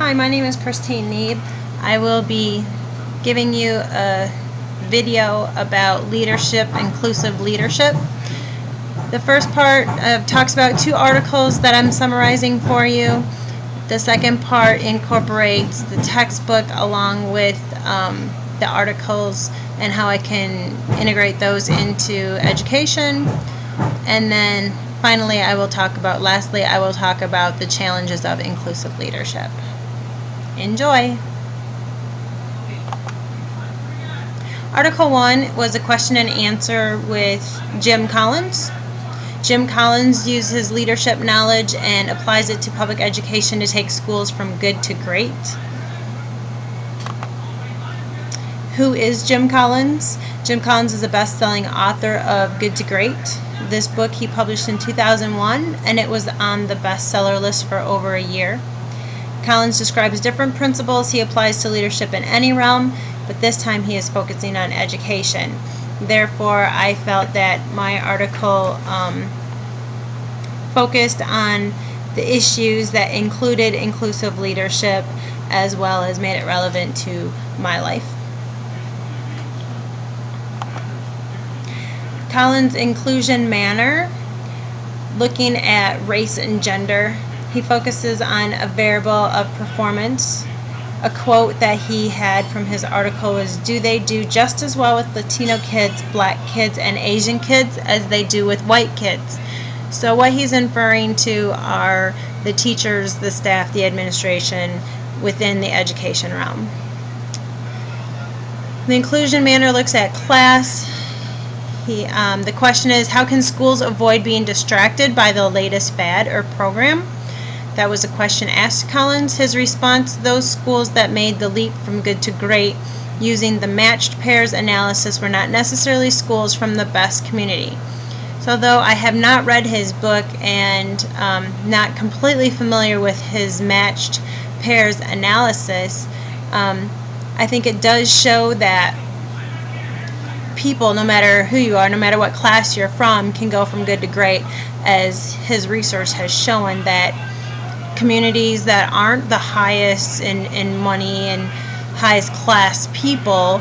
Hi, my name is Christine Neeb. I will be giving you a video about leadership, inclusive leadership. The first part talks about 2 articles that I'm summarizing for you. The second part incorporates the textbook along with the articles and how I can integrate those into education. And then finally, lastly, I will talk about the challenges of inclusive leadership. Enjoy! Article 1 was a question and answer with Jim Collins. Jim Collins used his leadership knowledge and applies it to public education to take schools from good to great. Who is Jim Collins? Jim Collins is a best-selling author of Good to Great. This book he published in 2001, and it was on the bestseller list for over a year. Collins describes different principles he applies to leadership in any realm, but this time he is focusing on education. Therefore, I felt that my article focused on the issues that included inclusive leadership as well as made it relevant to my life. Collins' inclusion manner, looking at race and gender. He focuses on a variable of performance. A quote that he had from his article was, "Do they do just as well with Latino kids, black kids, and Asian kids as they do with white kids?" So what he's inferring to are the teachers, the staff, the administration within the education realm. The inclusion manner looks at class. The question is, how can schools avoid being distracted by the latest fad or program? That was a question asked Collins. His response, those schools that made the leap from good to great using the matched pairs analysis were not necessarily schools from the best community. So though I have not read his book and not completely familiar with his matched pairs analysis, I think it does show that people, no matter who you are, no matter what class you're from, can go from good to great, as his research has shown that communities that aren't the highest in money and highest class people,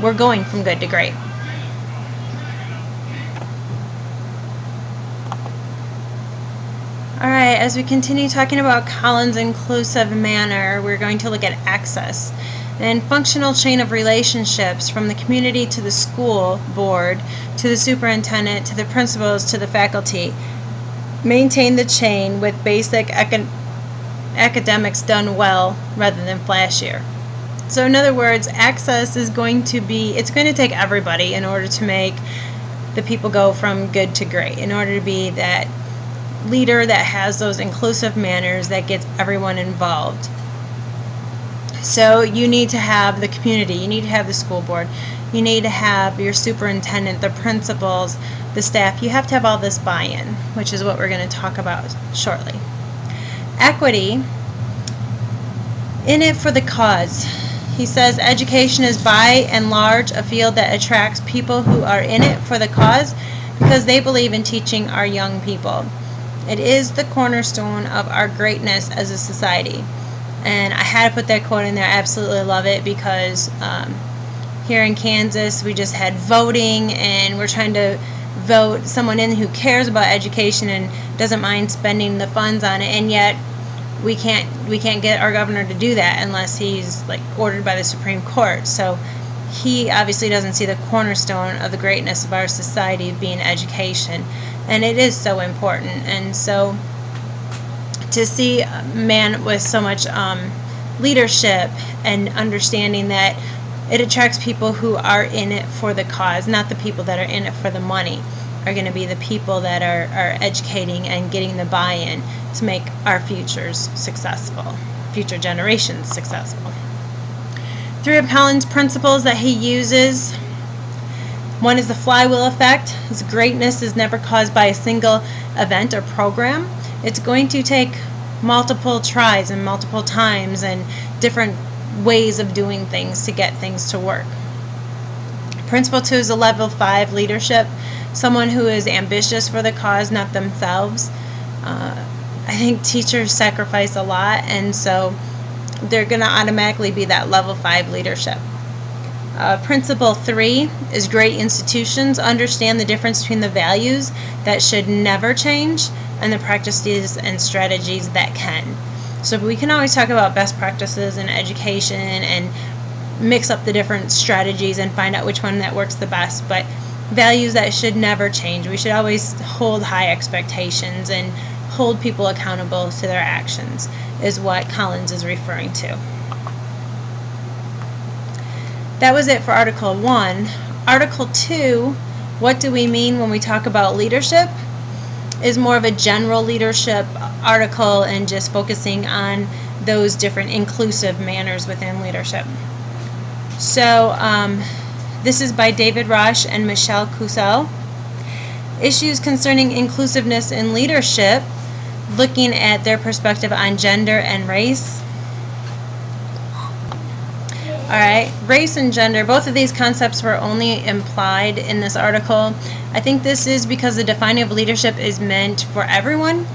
we're going from good to great. Alright, as we continue talking about Collins' inclusive manner, we're going to look at access and functional chain of relationships from the community to the school board, to the superintendent, to the principals, to the faculty. Maintain the chain with basic academics done well rather than flashier. So in other words, access is going to take everybody in order to make the people go from good to great, in order to be that leader that has those inclusive manners that gets everyone involved. So you need to have the community, you need to have the school board, you need to have your superintendent, the principals, the staff. You have to have all this buy-in, which is what we're going to talk about shortly. Equity, in it for the cause. He says education is by and large a field that attracts people who are in it for the cause because they believe in teaching our young people. It is the cornerstone of our greatness as a society. And I had to put that quote in there. I absolutely love it because here in Kansas we just had voting, and we're trying to vote someone in who cares about education and doesn't mind spending the funds on it, and yet we can't get our governor to do that unless he's ordered by the Supreme Court. So he obviously doesn't see the cornerstone of the greatness of our society being education, and it is so important. And so to see a man with so much leadership and understanding that it attracts people who are in it for the cause, not the people that are in it for the money, are going to be the people that are educating and getting the buy-in to make our futures successful, future generations successful. 3 of Collins' principles that he uses. One is the flywheel effect. His greatness is never caused by a single event or program. It's going to take multiple tries and multiple times and different ways of doing things to get things to work. Principle 2 is a level 5 leadership. Someone who is ambitious for the cause, not themselves. I think teachers sacrifice a lot, and so they're going to automatically be that level 5 leadership. Principle 3 is great institutions understand the difference between the values that should never change and the practices and strategies that can. So we can always talk about best practices in education and mix up the different strategies and find out which one that works the best, but values that should never change. We should always hold high expectations and hold people accountable to their actions is what Collins is referring to. That was it for Article 1. Article 2, what do we mean when we talk about leadership, is more of a general leadership article and just focusing on those different inclusive manners within leadership. So this is by David Rush and Michelle Cusel. Issues concerning inclusiveness in leadership, looking at their perspective on gender and race. Alright, race and gender, both of these concepts were only implied in this article. I think this is because the defining of leadership is meant for everyone.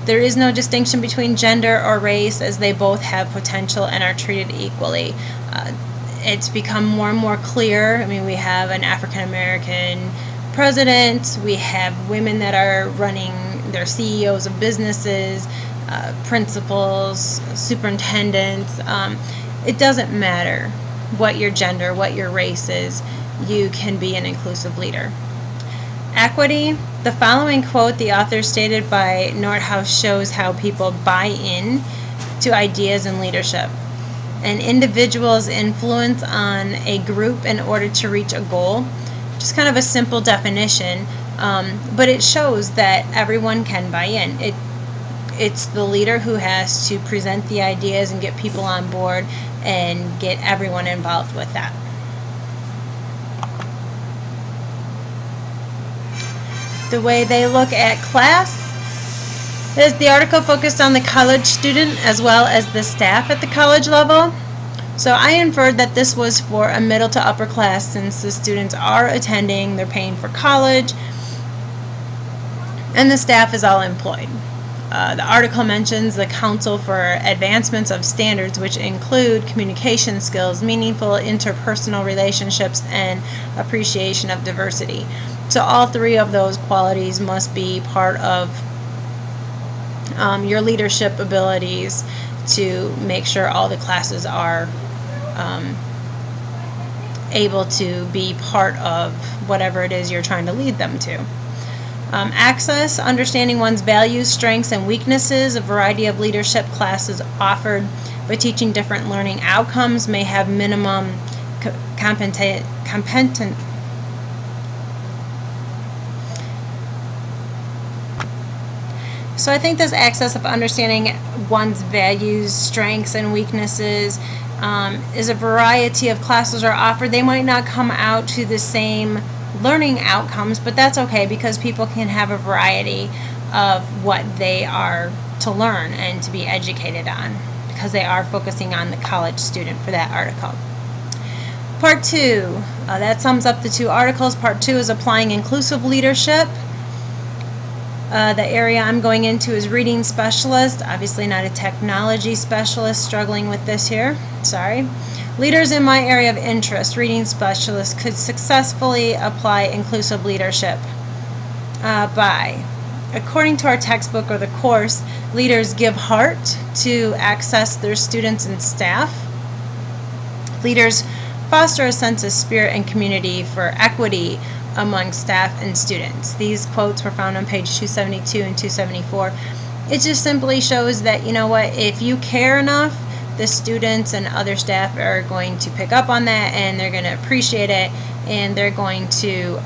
There is no distinction between gender or race, as they both have potential and are treated equally. It's become more and more clear. I mean, we have an African American president, we have women that are running, they're CEOs of businesses, principals, superintendents. It doesn't matter what your gender, what your race is, you can be an inclusive leader. Equity, the following quote the author stated by Nordhaus shows how people buy in to ideas in leadership. An individual's influence on a group in order to reach a goal. Just kind of a simple definition, but it shows that everyone can buy in. It's the leader who has to present the ideas and get people on board and get everyone involved with that. The way they look at class is the article focused on the college student as well as the staff at the college level. So I inferred that this was for a middle to upper class, since the students are attending, they're paying for college, and the staff is all employed. The article mentions the Council for Advancements of Standards, which include communication skills, meaningful interpersonal relationships, and appreciation of diversity. So all three of those qualities must be part of your leadership abilities to make sure all the classes are able to be part of whatever it is you're trying to lead them to. Access, understanding one's values, strengths, and weaknesses. A variety of leadership classes offered, but teaching different learning outcomes may have minimum competent. So I think this access of understanding one's values, strengths, and weaknesses is a variety of classes are offered. They might not come out to the same learning outcomes, but that's okay, because people can have a variety of what they are to learn and to be educated on, because they are focusing on the college student for that article. Part 2, that sums up the two articles. Part 2 is applying inclusive leadership. The area I'm going into is reading specialist, obviously not a technology specialist, struggling with this here, sorry. Leaders in my area of interest, reading specialists, could successfully apply inclusive leadership by, according to our textbook or the course, leaders give heart to access their students and staff. Leaders foster a sense of spirit and community for equity among staff and students. These quotes were found on page 272 and 274. It just simply shows that, you know what, if you care enough, the students and other staff are going to pick up on that, and they're going to appreciate it, and they're going to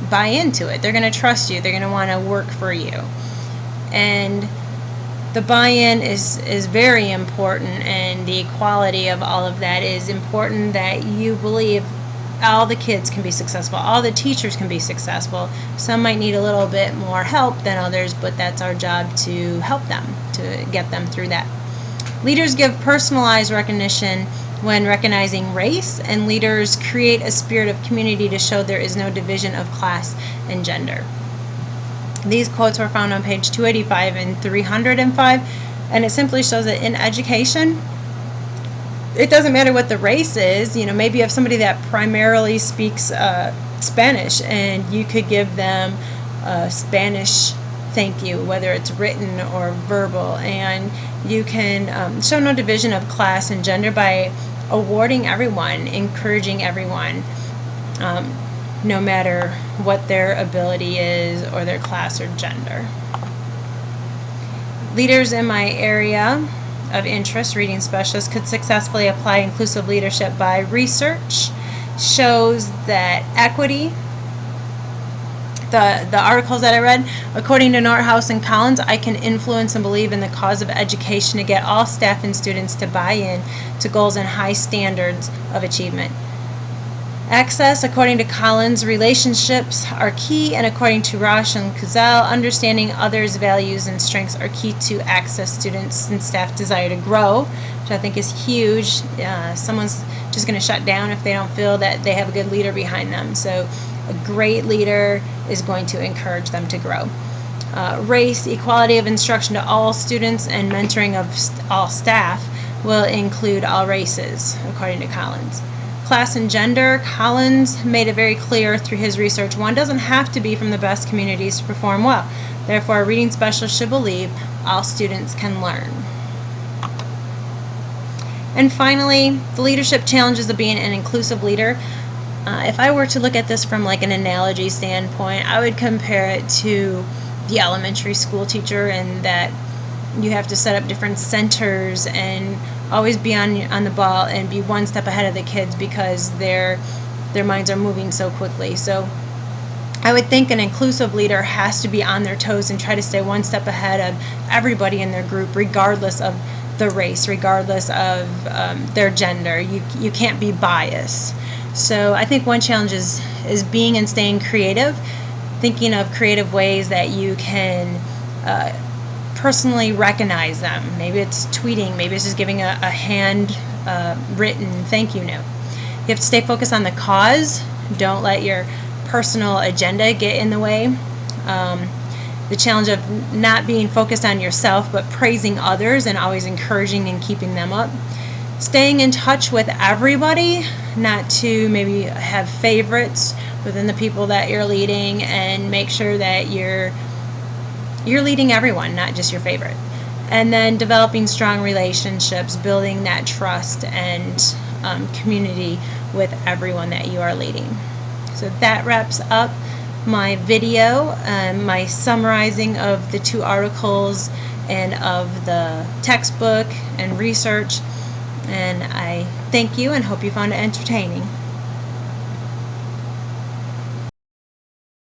buy into it. They're going to trust you. They're going to want to work for you. And the buy-in is very important, and the equality of all of that is important, that you believe all the kids can be successful, all the teachers can be successful. Some might need a little bit more help than others, but that's our job to help them, to get them through that. Leaders give personalized recognition when recognizing race, and leaders create a spirit of community to show there is no division of class and gender. These quotes were found on page 285 and 305, and it simply shows that in education, it doesn't matter what the race is. Maybe you have somebody that primarily speaks Spanish, and you could give them a Spanish thank you, whether it's written or verbal, and you can show no division of class and gender by awarding everyone, encouraging everyone, no matter what their ability is or their class or gender. Leaders in my area of interest, reading specialists, could successfully apply inclusive leadership by research shows that equity, the articles that I read, according to Nordhaus and Collins, I can influence and believe in the cause of education to get all staff and students to buy in to goals and high standards of achievement. Access, according to Collins, relationships are key, and according to Rausch and Kuzel, understanding others' values and strengths are key to access students and staff desire to grow, which I think is huge. Someone's just going to shut down if they don't feel that they have a good leader behind them. So a great leader is going to encourage them to grow. Race, equality of instruction to all students, and mentoring of all staff will include all races, according to Collins. Class and gender, Collins made it very clear through his research, one doesn't have to be from the best communities to perform well. Therefore, a reading specialist should believe all students can learn. And finally, the leadership challenges of being an inclusive leader. If I were to look at this from like an analogy standpoint, I would compare it to the elementary school teacher, and that you have to set up different centers and always be on the ball and be one step ahead of the kids because their minds are moving so quickly. So I would think an inclusive leader has to be on their toes and try to stay one step ahead of everybody in their group, regardless of the race, regardless of their gender. You can't be biased. So I think one challenge is being and staying creative, thinking of creative ways that you can personally recognize them. Maybe it's tweeting, maybe it's just giving a hand written thank you note. You have to stay focused on the cause. Don't let your personal agenda get in the way. The challenge of not being focused on yourself but praising others and always encouraging and keeping them up. Staying in touch with everybody, not to maybe have favorites within the people that you're leading, and make sure that you're leading everyone, not just your favorite. And then developing strong relationships, building that trust and community with everyone that you are leading. So that wraps up my video, my summarizing of the 2 articles and of the textbook and research. And I thank you and hope you found it entertaining.